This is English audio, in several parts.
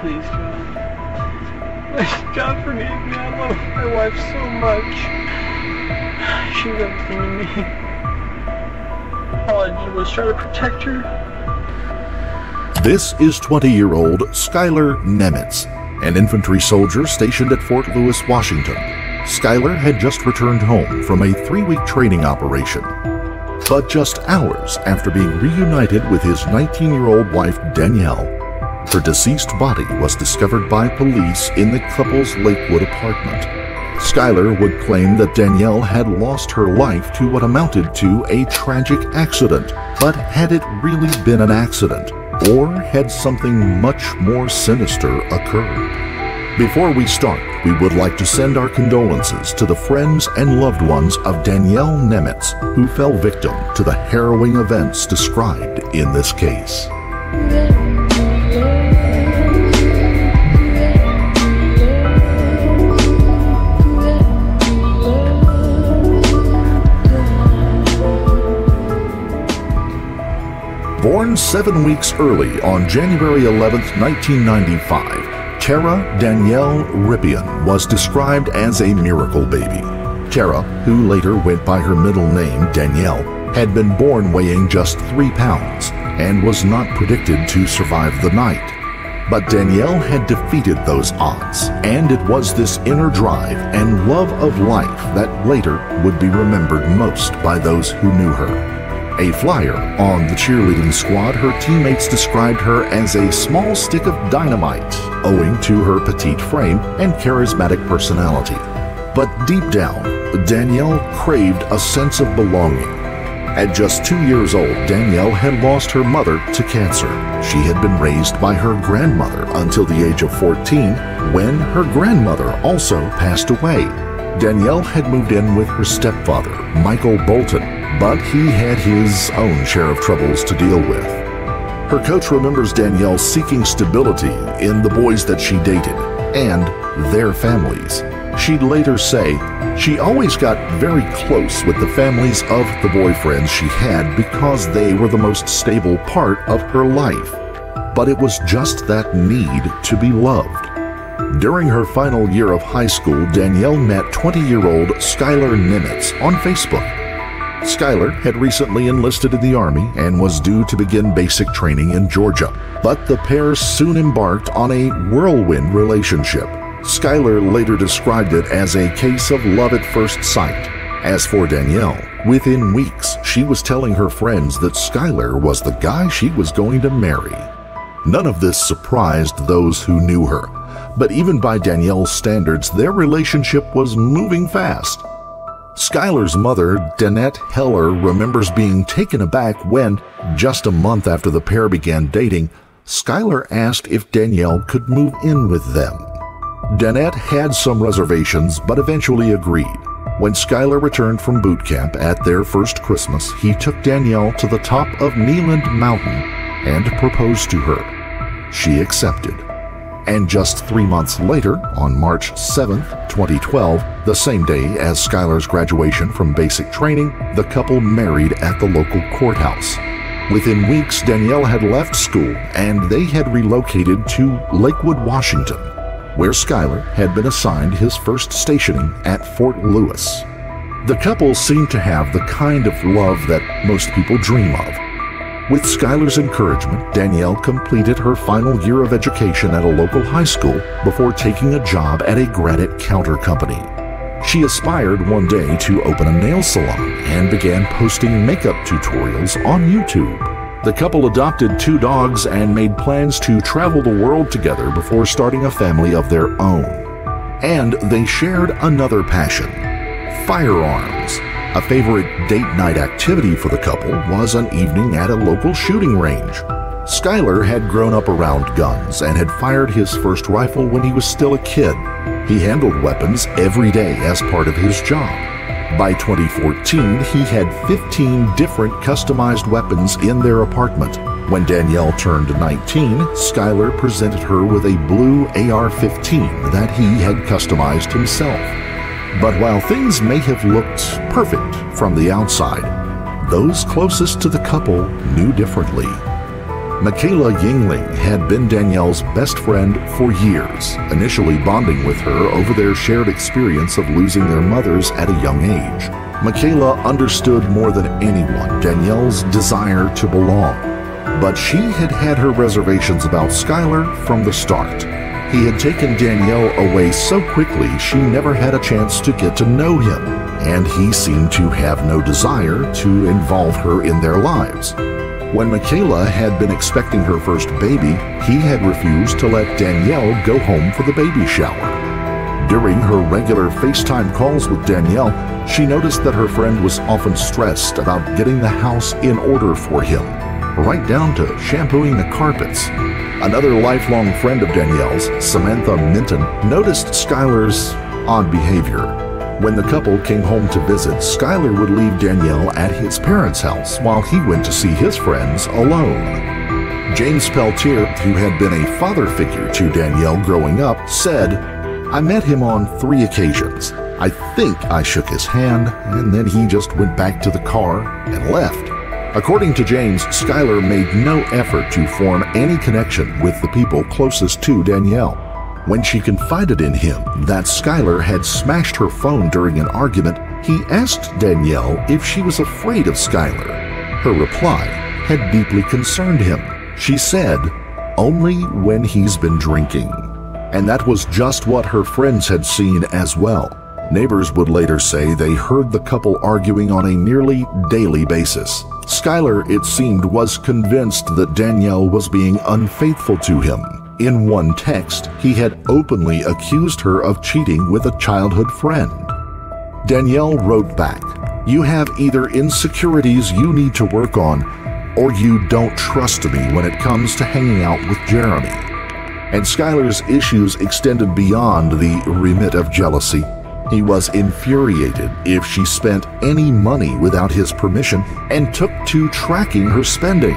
Please, God. God forgive me. I love my wife so much. She's everything to me. All I did was try to protect her. This is 20-year-old Skylar Nemetz, an infantry soldier stationed at Fort Lewis, Washington. Skylar had just returned home from a 3-week training operation. But just hours after being reunited with his 19-year-old wife, Danielle, her deceased body was discovered by police in the couple's Lakewood apartment. Skylar would claim that Danielle had lost her life to what amounted to a tragic accident. But had it really been an accident? Or had something much more sinister occurred? Before we start, we would like to send our condolences to the friends and loved ones of Danielle Nemetz, who fell victim to the harrowing events described in this case. Born 7 weeks early on January 11, 1995, Tara Danielle Rippian was described as a miracle baby. Tara, who later went by her middle name Danielle, had been born weighing just 3 pounds and was not predicted to survive the night. But Danielle had defeated those odds, and it was this inner drive and love of life that later would be remembered most by those who knew her. A flyer on the cheerleading squad, her teammates described her as a small stick of dynamite, owing to her petite frame and charismatic personality. But deep down, Danielle craved a sense of belonging. At just 2 years old, Danielle had lost her mother to cancer. She had been raised by her grandmother until the age of 14, when her grandmother also passed away. Danielle had moved in with her stepfather, Michael Bolton, but he had his own share of troubles to deal with. Her coach remembers Danielle seeking stability in the boys that she dated and their families. She'd later say she always got very close with the families of the boyfriends she had because they were the most stable part of her life. But it was just that need to be loved. During her final year of high school, Danielle met 20-year-old Skylar Nemetz on Facebook. Skylar had recently enlisted in the Army and was due to begin basic training in Georgia, but the pair soon embarked on a whirlwind relationship. Skylar later described it as a case of love at first sight. As for Danielle, within weeks, she was telling her friends that Skylar was the guy she was going to marry. None of this surprised those who knew her, but even by Danielle's standards, their relationship was moving fast. Skylar's mother, Danette Heller, remembers being taken aback when, just a month after the pair began dating, Skylar asked if Danielle could move in with them. Danette had some reservations, but eventually agreed. When Skylar returned from boot camp at their first Christmas, he took Danielle to the top of Kneeland Mountain and proposed to her. She accepted. And just 3 months later, on March 7, 2012, the same day as Skylar's graduation from basic training, the couple married at the local courthouse. Within weeks, Danielle had left school and they had relocated to Lakewood, Washington, where Skylar had been assigned his first stationing at Fort Lewis. The couple seemed to have the kind of love that most people dream of. With Skylar's encouragement, Danielle completed her final year of education at a local high school before taking a job at a granite counter company. She aspired one day to open a nail salon and began posting makeup tutorials on YouTube. The couple adopted 2 dogs and made plans to travel the world together before starting a family of their own. And they shared another passion: firearms. A favorite date night activity for the couple was an evening at a local shooting range. Skylar had grown up around guns and had fired his first rifle when he was still a kid. He handled weapons every day as part of his job. By 2014, he had 15 different customized weapons in their apartment. When Danielle turned 19, Skylar presented her with a blue AR-15 that he had customized himself. But while things may have looked perfect from the outside, those closest to the couple knew differently. Michaela Yingling had been Danielle's best friend for years, initially bonding with her over their shared experience of losing their mothers at a young age. Michaela understood more than anyone Danielle's desire to belong, but she had had her reservations about Skylar from the start. He had taken Danielle away so quickly she never had a chance to get to know him, and he seemed to have no desire to involve her in their lives. When Michaela had been expecting her first baby, he had refused to let Danielle go home for the baby shower. During her regular FaceTime calls with Danielle, she noticed that her friend was often stressed about getting the house in order for him, right down to shampooing the carpets. Another lifelong friend of Danielle's, Samantha Minton, noticed Skylar's odd behavior. When the couple came home to visit, Skylar would leave Danielle at his parents' house while he went to see his friends alone. James Peltier, who had been a father figure to Danielle growing up, said, "I met him on 3 occasions. I think I shook his hand, and then he just went back to the car and left." According to James, Skylar made no effort to form any connection with the people closest to Danielle. When she confided in him that Skylar had smashed her phone during an argument, he asked Danielle if she was afraid of Skylar. Her reply had deeply concerned him. She said, "Only when he's been drinking." And that was just what her friends had seen as well. Neighbors would later say they heard the couple arguing on a nearly daily basis. Skylar, it seemed, was convinced that Danielle was being unfaithful to him. In one text, he had openly accused her of cheating with a childhood friend. Danielle wrote back, "You have either insecurities you need to work on, or you don't trust me when it comes to hanging out with Jeremy." And Skylar's issues extended beyond the remit of jealousy. He was infuriated if she spent any money without his permission and took to tracking her spending.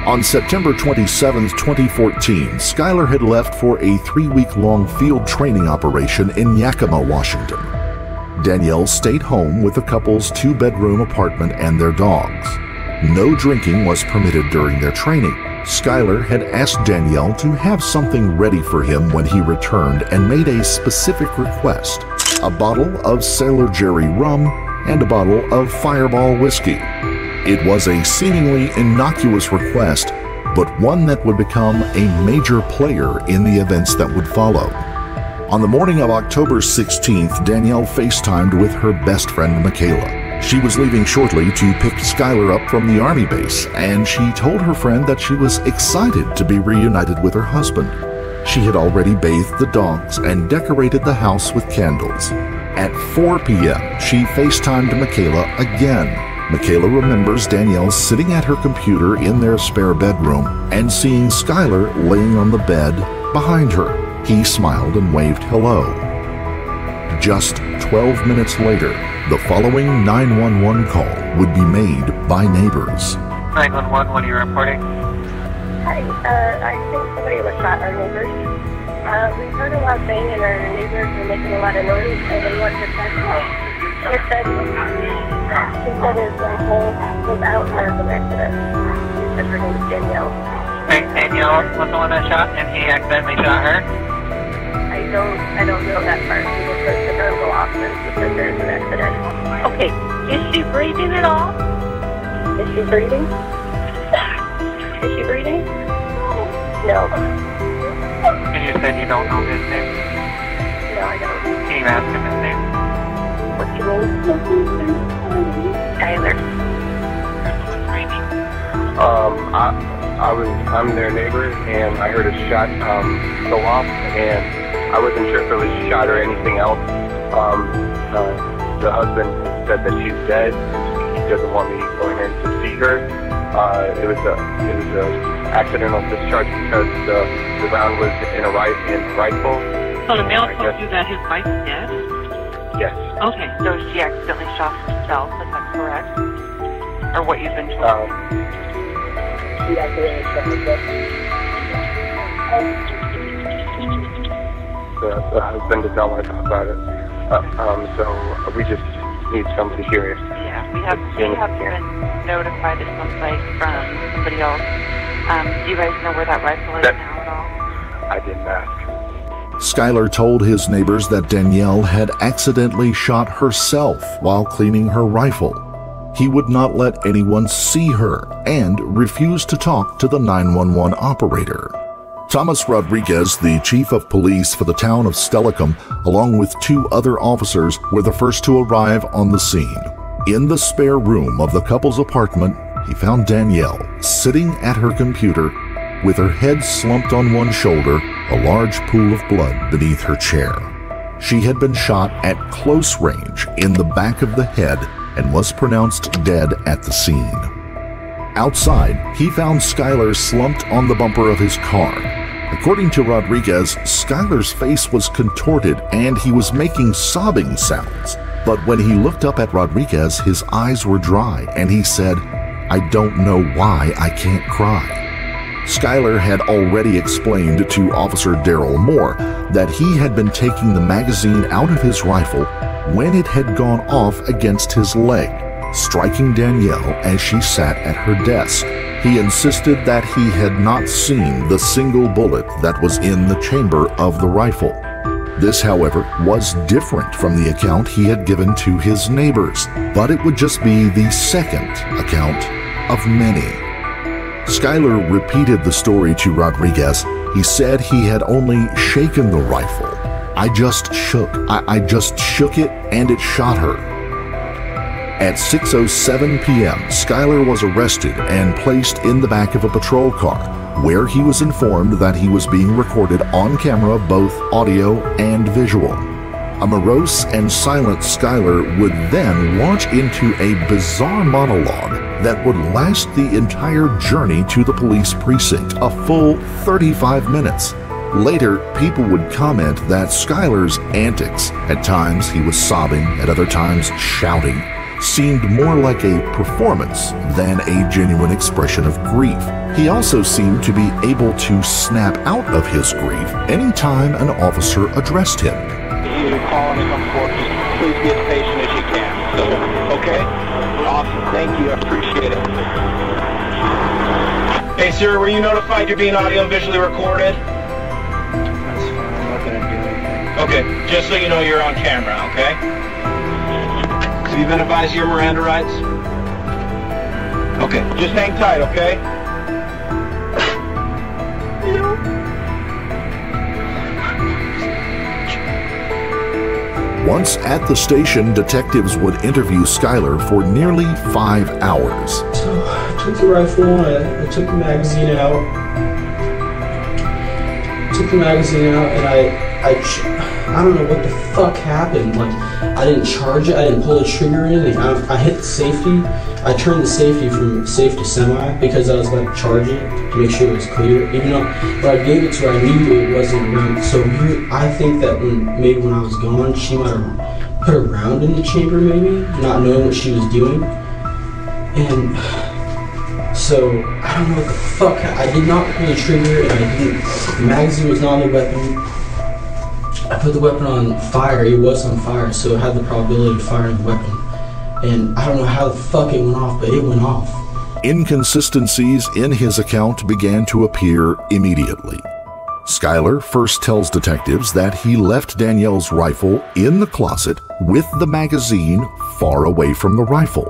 On September 27, 2014, Skylar had left for a 3-week-long field training operation in Yakima, Washington. Danielle stayed home with the couple's 2-bedroom apartment and their dogs. No drinking was permitted during their training. Skylar had asked Danielle to have something ready for him when he returned and made a specific request: a bottle of Sailor Jerry rum and a bottle of Fireball whiskey. It was a seemingly innocuous request, but one that would become a major player in the events that would follow. On the morning of October 16th, Danielle FaceTimed with her best friend Michaela. She was leaving shortly to pick Skylar up from the Army base, and she told her friend that she was excited to be reunited with her husband. She had already bathed the dogs and decorated the house with candles. At 4 p.m., she FaceTimed Michaela again. Michaela remembers Danielle sitting at her computer in their spare bedroom and seeing Skylar laying on the bed behind her. He smiled and waved hello. Just 12 minutes later, the following 911 call would be made by neighbors. 911, what are you reporting? Hi, I think somebody was shot our neighbors. We heard a lot of banging and our neighbors were making a lot of noise and they wanted to check out. She said his home was out of an accident. She said her name is Danielle. Hey, Danielle was the one that shot and he accidentally shot her? I don't know that part. She was supposed to go off and she said there's an accident. Okay, is she breathing at all? Is she breathing? Is she breathing? No. And you said you don't know his name? No, I don't. Can you ask him his name? What's your name? Skylar. I'm their neighbor, and I heard a shot go off, and I wasn't sure if it was a shot or anything else. The husband said that she's dead. He doesn't want me going in to see her. It was a accidental discharge because the round was in a rifle. So the male told you that his wife is dead? Yes. Okay, so she accidentally shot herself, is that correct? Or what you've been told? She accidentally shot herself. The husband does not want to talk about it. So we just need somebody here. Yeah, we have been notified at some place from somebody else Do you guys know where that rifle is now at all? I didn't ask. Skylar told his neighbors that Danielle had accidentally shot herself while cleaning her rifle. He would not let anyone see her and refused to talk to the 911 operator. Thomas Rodriguez, the chief of police for the town of Stellicum, along with 2 other officers, were the first to arrive on the scene. In the spare room of the couple's apartment, he found Danielle sitting at her computer with her head slumped on one shoulder, a large pool of blood beneath her chair. She had been shot at close range in the back of the head and was pronounced dead at the scene. Outside, he found Skylar slumped on the bumper of his car. According to Rodriguez, Skylar's face was contorted and he was making sobbing sounds. But when he looked up at Rodriguez, his eyes were dry and he said, "I don't know why I can't cry." Skylar had already explained to Officer Daryl Moore that he had been taking the magazine out of his rifle when it had gone off against his leg, striking Danielle as she sat at her desk. He insisted that he had not seen the single bullet that was in the chamber of the rifle. This, however, was different from the account he had given to his neighbors, but it would just be the second account of many. Skylar repeated the story to Rodriguez. He said he had only shaken the rifle. I just shook it and it shot her. At 6:07 p.m., Skylar was arrested and placed in the back of a patrol car, where he was informed that he was being recorded on camera, both audio and visual. A morose and silent Skylar would then launch into a bizarre monologue that would last the entire journey to the police precinct, a full 35 minutes. Later, people would comment that Skylar's antics, at times he was sobbing, at other times shouting, seemed more like a performance than a genuine expression of grief. He also seemed to be able to snap out of his grief anytime an officer addressed him. You call and come forward. Please be as patient as you can. So, okay? Awesome. Thank you. I appreciate it. Hey, sir, were you notified you're being audio and visually recorded? That's fine. I'm not going to do anything. Okay. Just so you know, you're on camera, okay? So you've been advised of your Miranda rights? Okay. Just hang tight, okay? Once at the station, detectives would interview Skylar for nearly 5 hours. So I took the rifle, I took the magazine out. And I don't know what the fuck happened. Like, I didn't charge it, I didn't pull the trigger in. Like, I hit the safety. I turned the safety from safe to semi because I was about to charge it to make sure it was clear. Even though when I gave it to her, I knew it wasn't around. So I think that maybe when I was gone, she might have put a round in the chamber, maybe, not knowing what she was doing. And so I don't know what the fuck. I did not pull the trigger, and the magazine was not on the weapon. I put the weapon on fire. It was on fire, so it had the probability of firing the weapon. And I don't know how the fuck it went off, but it went off. Inconsistencies in his account began to appear immediately. Skylar first tells detectives that he left Danielle's rifle in the closet with the magazine far away from the rifle.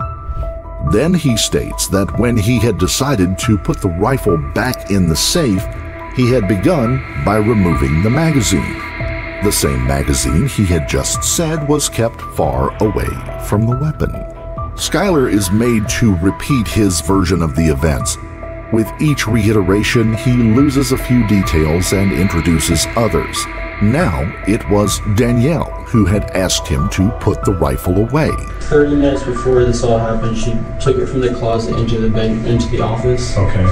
Then he states that when he had decided to put the rifle back in the safe, he had begun by removing the magazine. The same magazine he had just said was kept far away from the weapon. Skylar is made to repeat his version of the events. With each reiteration, he loses a few details and introduces others. Now it was Danielle who had asked him to put the rifle away. 30 minutes before this all happened, she took it from the closet into the office. Okay.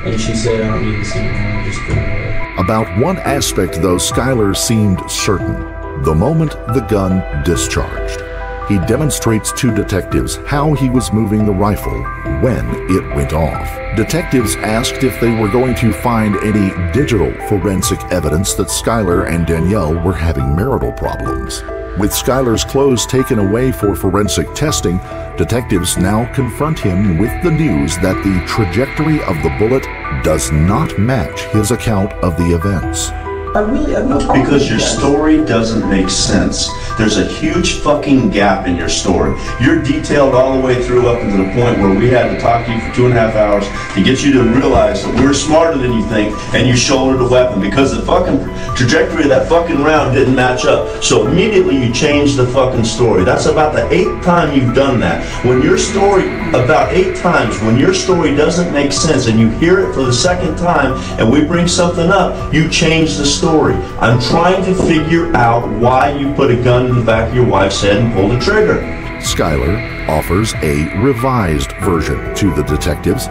And she said, "I don't need this anymore, just put it away." About one aspect, though, Skylar seemed certain: the moment the gun discharged. He demonstrates to detectives how he was moving the rifle when it went off. Detectives asked if they were going to find any digital forensic evidence that Skylar and Danielle were having marital problems. With Skylar's clothes taken away for forensic testing, detectives now confront him with the news that the trajectory of the bullet does not match his account of the events. I really have no problem Because with your that. story doesn't make sense. There's a huge fucking gap in your story. You're detailed all the way through up to the point where we had to talk to you for 2.5 hours to get you to realize that we're smarter than you think, and you shouldered a weapon because the fucking trajectory of that fucking round didn't match up. So immediately you changed the fucking story. That's about the 8th time you've done that. When your story, about 8 times, when your story doesn't make sense and you hear it for the 2nd time and we bring something up, you change the story. I'm trying to figure out why you put a gun in the back of your wife's head and pulled the trigger. Skylar offers a revised version to the detectives,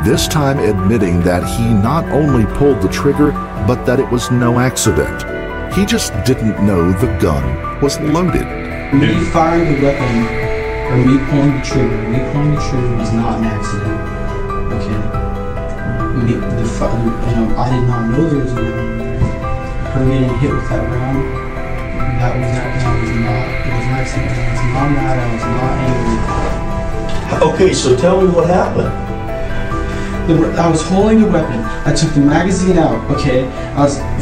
this time admitting that he not only pulled the trigger, but that it was no accident. He just didn't know the gun was loaded. Me firing the weapon, or me pulling the trigger was not an accident. Okay? I did not know there was a round there. Her getting hit with that round, it was an accident. I was not mad, I was not angry. Okay, so tell me what happened. I was holding the weapon. I took the magazine out, okay?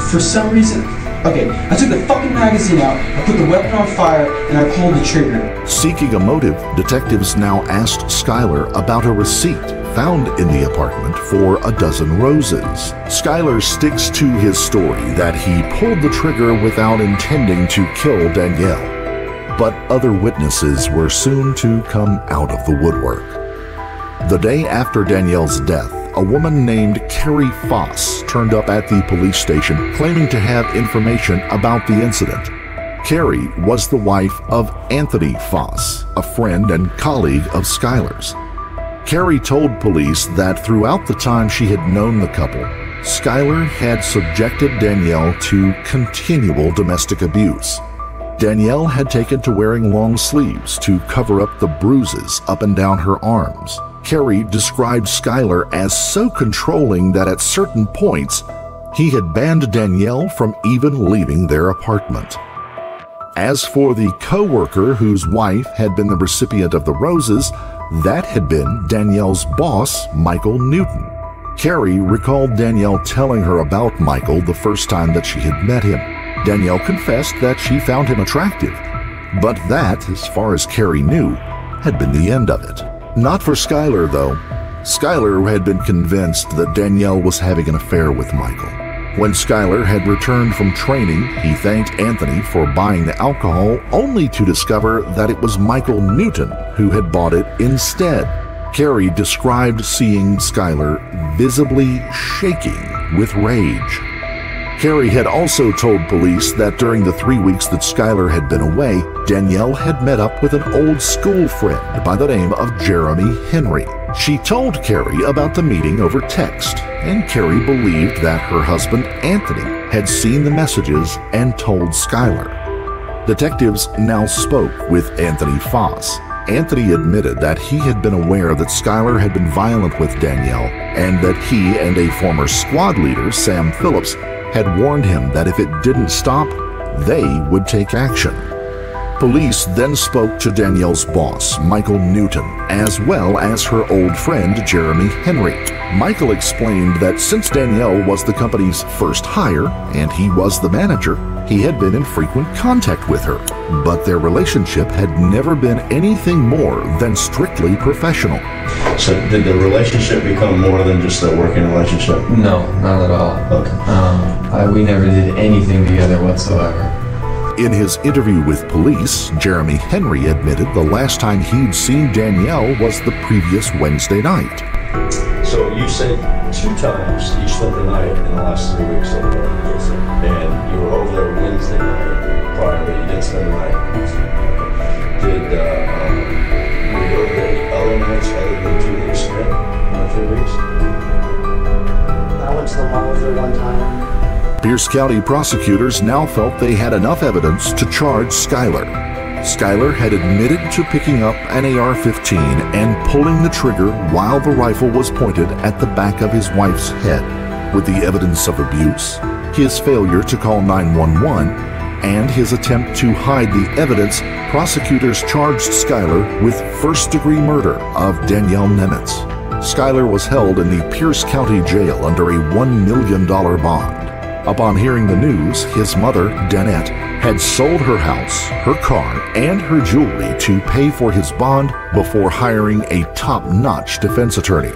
For some reason, I took the fucking magazine out, I put the weapon on fire, and I pulled the trigger. Seeking a motive, detectives now asked Skylar about a receipt found in the apartment for a dozen roses. Skylar sticks to his story that he pulled the trigger without intending to kill Danielle. But other witnesses were soon to come out of the woodwork. The day after Danielle's death, a woman named Carrie Foss turned up at the police station claiming to have information about the incident. Carrie was the wife of Anthony Foss, a friend and colleague of Skylar's. Carrie told police that throughout the time she had known the couple, Skylar had subjected Danielle to continual domestic abuse. Danielle had taken to wearing long sleeves to cover up the bruises up and down her arms. Carrie described Skylar as so controlling that at certain points, he had banned Danielle from even leaving their apartment. As for the co-worker whose wife had been the recipient of the roses, that had been Danielle's boss, Michael Newton. Carrie recalled Danielle telling her about Michael the first time that she had met him. Danielle confessed that she found him attractive, but that, as far as Carrie knew, had been the end of it. Not for Skylar, though. Skylar had been convinced that Danielle was having an affair with Michael. When Skylar had returned from training, he thanked Anthony for buying the alcohol, only to discover that it was Michael Newton who had bought it instead. Carrie described seeing Skylar visibly shaking with rage. Carrie had also told police that during the 3 weeks that Skylar had been away, Danielle had met up with an old school friend by the name of Jeremy Henry. She told Carrie about the meeting over text, and Carrie believed that her husband Anthony had seen the messages and told Skylar. Detectives now spoke with Anthony Foss. Anthony admitted that he had been aware that Skylar had been violent with Danielle and that he and a former squad leader, Sam Phillips, had warned him that if it didn't stop, they would take action. Police then spoke to Danielle's boss, Michael Newton, as well as her old friend, Jeremy Henry. Michael explained that since Danielle was the company's first hire and he was the manager, he had been in frequent contact with her, but their relationship had never been anything more than strictly professional. So did the relationship become more than just a working relationship? No, not at all. Okay. We never did anything together whatsoever. In his interview with police, Jeremy Henry admitted the last time he'd seen Danielle was the previous Wednesday night. So you said 2 times each Sunday night in the last 3 weeks over there. And you were over there Wednesday night prior, but you didn't spend the night. Did you go over there any other nights other than 2 weeks spent in the 3 weeks? I went to the mall with her one time. Pierce County prosecutors now felt they had enough evidence to charge Skylar. Skylar had admitted to picking up an AR-15 and pulling the trigger while the rifle was pointed at the back of his wife's head. With the evidence of abuse, his failure to call 911, and his attempt to hide the evidence, prosecutors charged Skylar with first-degree murder of Danielle Nemetz. Skylar was held in the Pierce County Jail under a $1 million bond. Upon hearing the news, his mother, Danette, had sold her house, her car, and her jewelry to pay for his bond before hiring a top-notch defense attorney.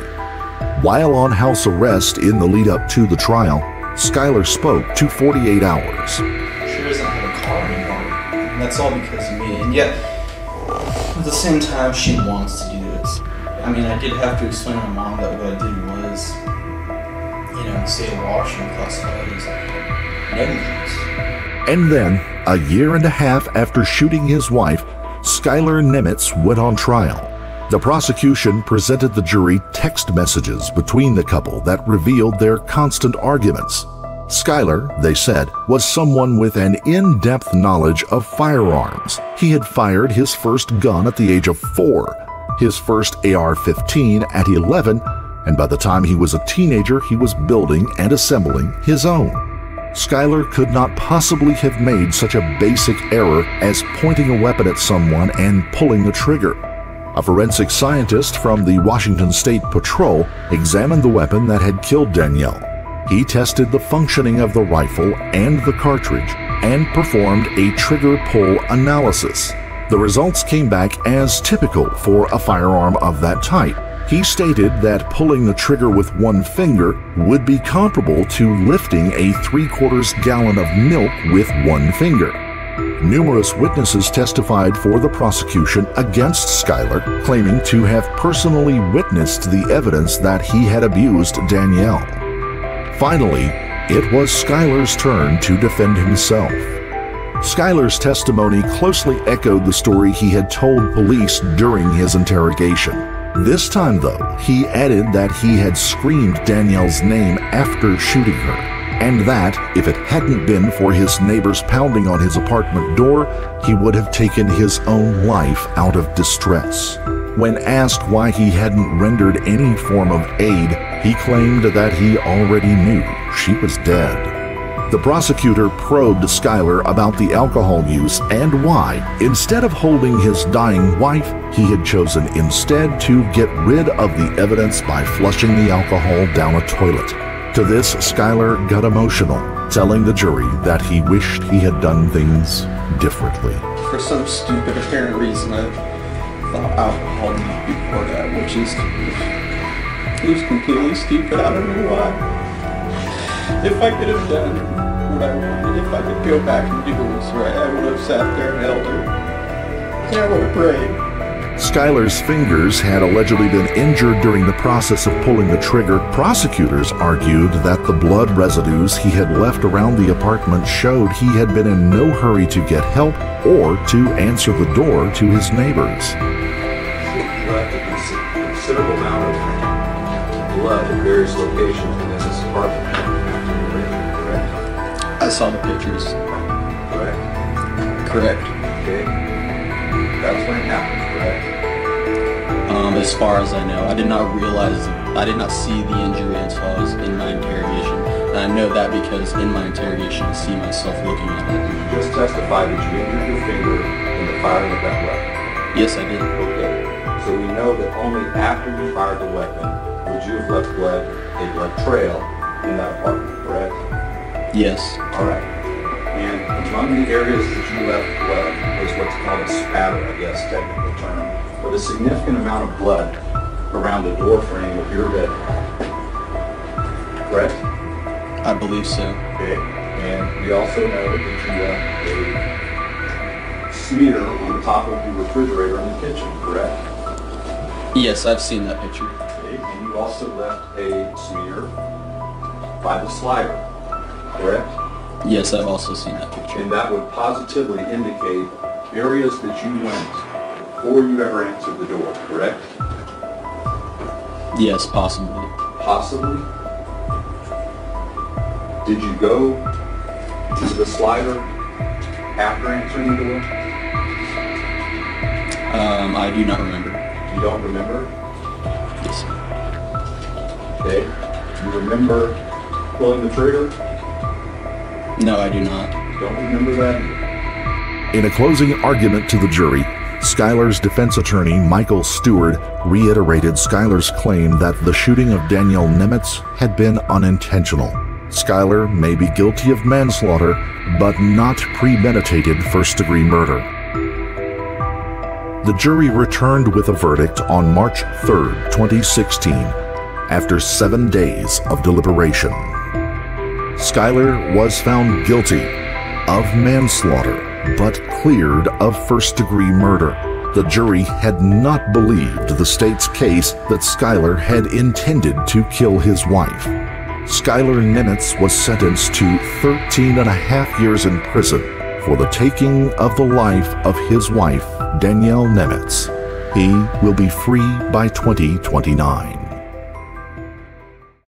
While on house arrest in the lead-up to the trial, Skylar spoke to 48 Hours. She doesn't have a car anymore, and that's all because of me, and yet, at the same time, she wants to do this. I mean, I did have to explain to my mom that what I did was, the state of Washington classified as negligence. And then, a year and a half after shooting his wife, Skylar Nemetz went on trial. The prosecution presented the jury text messages between the couple that revealed their constant arguments. Skylar, they said, was someone with an in-depth knowledge of firearms. He had fired his first gun at the age of 4, his first AR-15 at 11, and by the time he was a teenager, he was building and assembling his own. Skylar could not possibly have made such a basic error as pointing a weapon at someone and pulling the trigger. A forensic scientist from the Washington State Patrol examined the weapon that had killed Danielle. He tested the functioning of the rifle and the cartridge and performed a trigger pull analysis. The results came back as typical for a firearm of that type. He stated that pulling the trigger with one finger would be comparable to lifting a 3/4 gallon of milk with one finger. Numerous witnesses testified for the prosecution against Skylar, claiming to have personally witnessed the evidence that he had abused Danielle. Finally, it was Skylar's turn to defend himself. Skylar's testimony closely echoed the story he had told police during his interrogation. This time, though, he added that he had screamed Danielle's name after shooting her, and that, if it hadn't been for his neighbors pounding on his apartment door, he would have taken his own life out of distress. When asked why he hadn't rendered any form of aid, he claimed that he already knew she was dead. The prosecutor probed Skylar about the alcohol use and why, instead of holding his dying wife, he had chosen instead to get rid of the evidence by flushing the alcohol down a toilet. To this, Skylar got emotional, telling the jury that he wished he had done things differently. For some stupid apparent reason, I thought alcohol would be poured out, which is completely stupid. I don't know why. If I could have done what I wanted, if I could go back and do what was right, I would have sat there and held her. And I would have prayed. Skylar's fingers had allegedly been injured during the process of pulling the trigger. Prosecutors argued that the blood residues he had left around the apartment showed he had been in no hurry to get help or to answer the door to his neighbors. He left a considerable amount of blood at various locations within this apartment. I saw the pictures. Correct? Correct. Okay. That was when it happened, correct? As far as I know, I did not see the injury until I was in my interrogation. And I know that because in my interrogation, I see myself looking at it. You just testified that you injured your finger in the firing of that weapon. Yes, I did. Okay. So we know that only after you fired the weapon would you have left a blood trail in that apartment, correct? Yes. All right. And among the areas that you left blood was what's called a spatter, I guess, technical term, but a significant amount of blood around the door frame of your bedroom. Correct? I believe so. Okay. And we also know that you left a smear on the top of the refrigerator in the kitchen, correct? Yes, I've seen that picture. Okay. And you also left a smear by the slider, correct? Yes, I've also seen that picture. And that would positively indicate areas that you went before you ever answered the door, correct? Yes, possibly. Possibly? Did you go to the slider after answering the door? I do not remember. You don't remember? Yes. Okay. You remember pulling the trigger? No, I do not. Don't remember that either. In a closing argument to the jury, Skylar's defense attorney, Michael Stewart, reiterated Skylar's claim that the shooting of Danielle Nemetz had been unintentional. Skylar may be guilty of manslaughter, but not premeditated first-degree murder. The jury returned with a verdict on March 3, 2016, after 7 days of deliberation. Skylar was found guilty of manslaughter, but cleared of first-degree murder. The jury had not believed the state's case that Skylar had intended to kill his wife. Skylar Nemetz was sentenced to 13.5 years in prison for the taking of the life of his wife, Danielle Nemetz. He will be free by 2029.